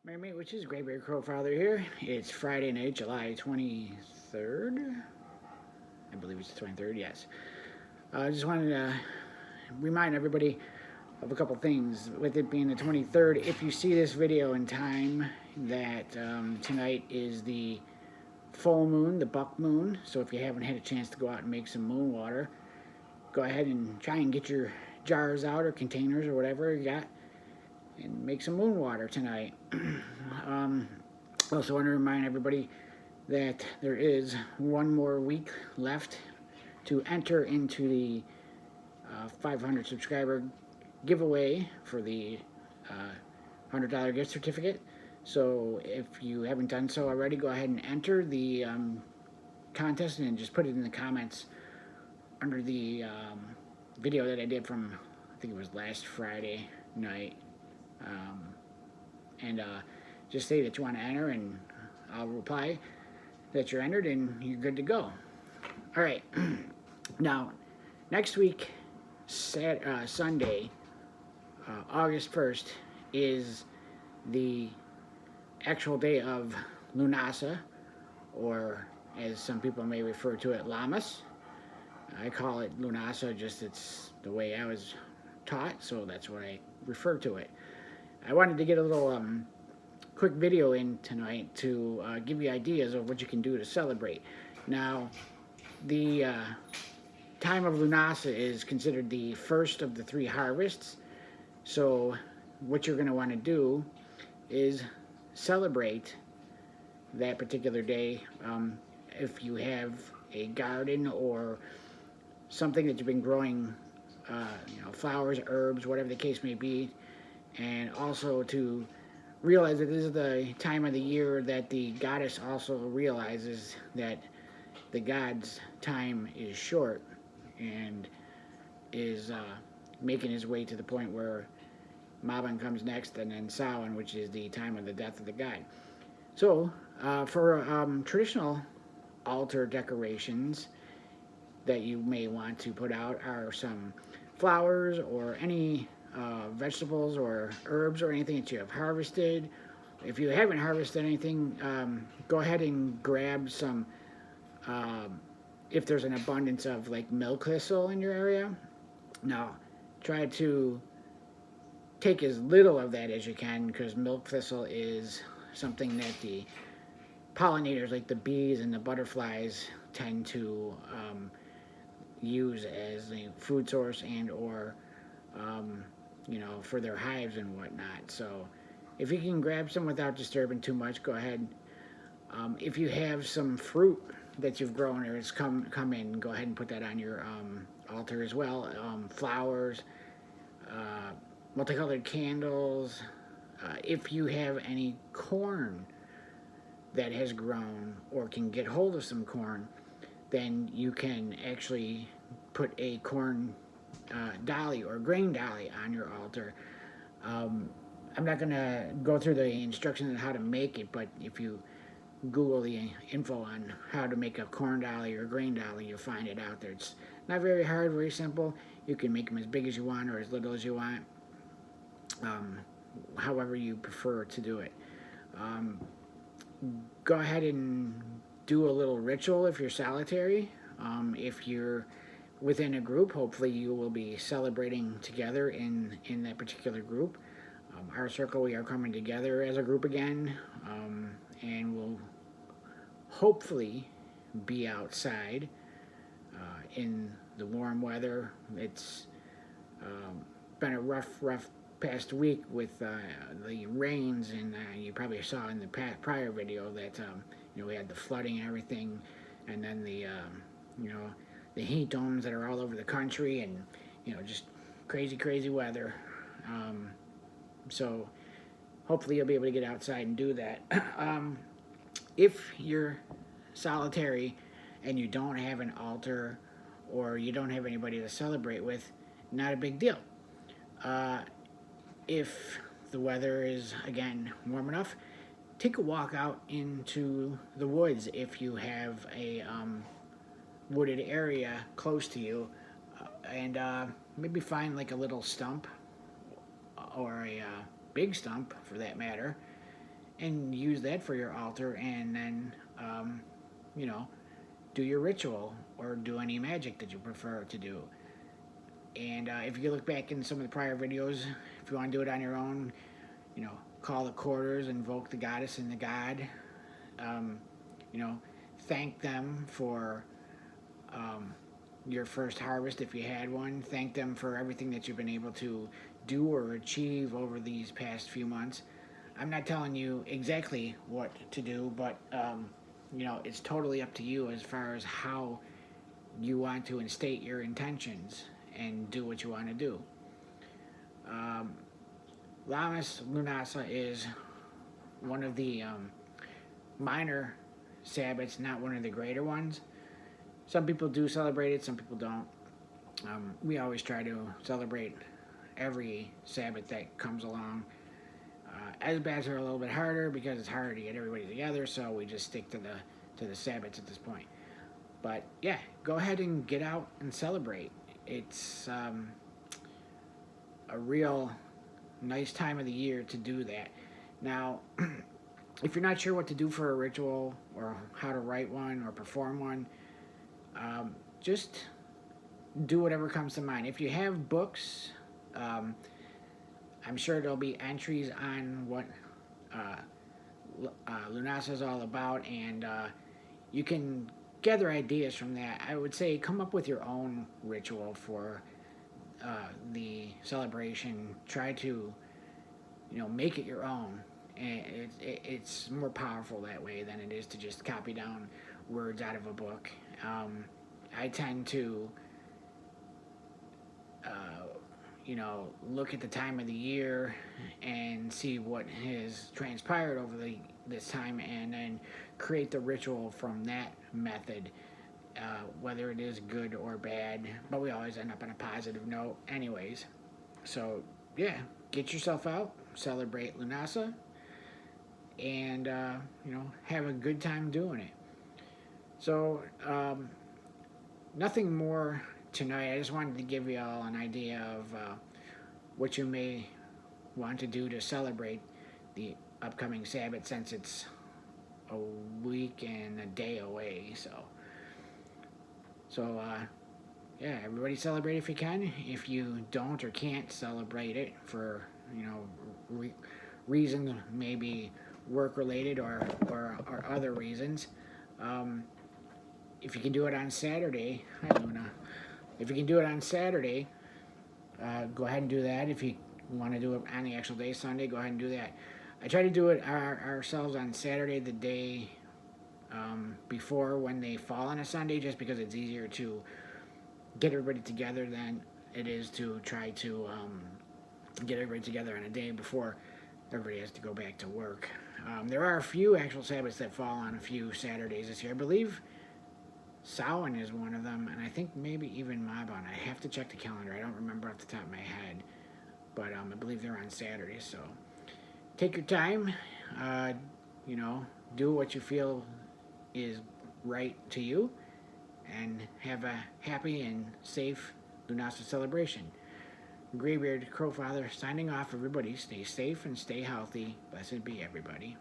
Mermaid, which is Gray Bear Crow Father here. It's Friday night, July 23rd. I believe it's the 23rd, yes. I just wanted to remind everybody of a couple things. With it being the 23rd, if you see this video in time, that tonight is the full moon, the buck moon. So if you haven't had a chance to go out and make some moon water, go ahead and try and get your jars out or containers or whatever you got and make some moon water tonight. Also want to remind everybody that there is one more week left to enter into the 500 subscriber giveaway for the $100 gift certificate. So if you haven't done so already, go ahead and enter the contest and just put it in the comments under the video that I did from, I think it was last Friday night. Just say that you want to enter, and I'll reply that you're entered and you're good to go. All right. Now, next week, Sunday, August 1st, is the actual day of Lughnasadh, or as some people may refer to it, Lammas. I call it Lughnasadh, just it's the way I was taught, so that's what I refer to it. I wanted to get a little quick video in tonight to give you ideas of what you can do to celebrate. Now, the time of Lughnasadh is considered the first of the three harvests. So what you're going to want to do is celebrate that particular day. If you have a garden or something that you've been growing, flowers, herbs, whatever the case may be, and also to realize that this is the time of the year that the goddess also realizes that the god's time is short and is making his way to the point where Mabon comes next, and then Samhain, which is the time of the death of the god. So for traditional altar decorations that you may want to put out are some flowers or any vegetables or herbs or anything that you have harvested. If you haven't harvested anything, go ahead and grab some, if there's an abundance of like milk thistle in your area. Now, try to take as little of that as you can, because milk thistle is something that the pollinators, like the bees and the butterflies, tend to use as a food source and or for their hives and whatnot. So if you can grab some without disturbing too much, go ahead. If you have some fruit that you've grown or it's come in, go ahead and put that on your altar as well. Flowers, multicolored candles. If you have any corn that has grown or can get hold of some corn, then you can actually put a corn dolly or grain dolly on your altar. I'm not going to go through the instructions on how to make it, but if you Google the info on how to make a corn dolly or grain dolly, you'll find it out there. It's not very hard, very simple. You can make them as big as you want or as little as you want, however you prefer to do it. Go ahead and do a little ritual if you're solitary. If you're within a group, hopefully you will be celebrating together in that particular group. Our circle, we are coming together as a group again, and we'll hopefully be outside in the warm weather. It's been a rough past week with the rains, and you probably saw in the prior video that we had the flooding and everything, and then the heat domes that are all over the country, and just crazy weather. So hopefully you'll be able to get outside and do that. If you're solitary and you don't have an altar or you don't have anybody to celebrate with, not a big deal. If the weather is, again, warm enough, take a walk out into the woods if you have a wooded area close to you, and maybe find like a little stump or a big stump for that matter, and use that for your altar, and then, you know, do your ritual or do any magic that you prefer to do. And if you look back in some of the prior videos, if you want to do it on your own, you know, call the quarters, invoke the goddess and the god, um, you know, thank them for your first harvest if you had one. Thank them for everything that you've been able to do or achieve over these past few months. I'm not telling you exactly what to do, but you know, it's totally up to you as far as how you want to instate your intentions and do what you want to do. Lughnasadh is one of the minor Sabbats, not one of the greater ones. Some people do celebrate it, some people don't. We always try to celebrate every Sabbath that comes along. Asbats are a little bit harder because it's harder to get everybody together, so we just stick to the Sabbats at this point. But yeah, go ahead and get out and celebrate. It's a real nice time of the year to do that. Now, if you're not sure what to do for a ritual or how to write one or perform one, just do whatever comes to mind. If you have books, I'm sure there'll be entries on what Lughnasadh is all about, and you can gather ideas from that. I would say come up with your own ritual for the celebration. Try to, you know, make it your own. And it's more powerful that way than it is to just copy down words out of a book. I tend to, you know, look at the time of the year and see what has transpired over this time, and then create the ritual from that method, whether it is good or bad. But we always end up on a positive note anyways. So yeah, get yourself out, celebrate Lughnasadh, and you know, have a good time doing it. So nothing more tonight. I just wanted to give you all an idea of what you may want to do to celebrate the upcoming Sabbath, since it's a week and a day away. So yeah, everybody celebrate if you can. If you don't or can't celebrate it for, you know, reasons, maybe work related or other reasons, if you can do it on Saturday, hi Luna. If you can do it on Saturday, go ahead and do that. If you want to do it on the actual day, Sunday, go ahead and do that. I try to do it ourselves on Saturday, the day before, when they fall on a Sunday, just because it's easier to get everybody together than it is to try to get everybody together on a day before everybody has to go back to work. There are a few actual Sabbaths that fall on a few Saturdays this year. I believe Samhain is one of them, and I think maybe even Mabon. I have to check the calendar. I don't remember off the top of my head, but I believe they're on Saturdays. So take your time. You know, do what you feel is right to you, and have a happy and safe Lughnasadh celebration. Graybeard Crowfather signing off, everybody. Stay safe and stay healthy. Blessed be everybody.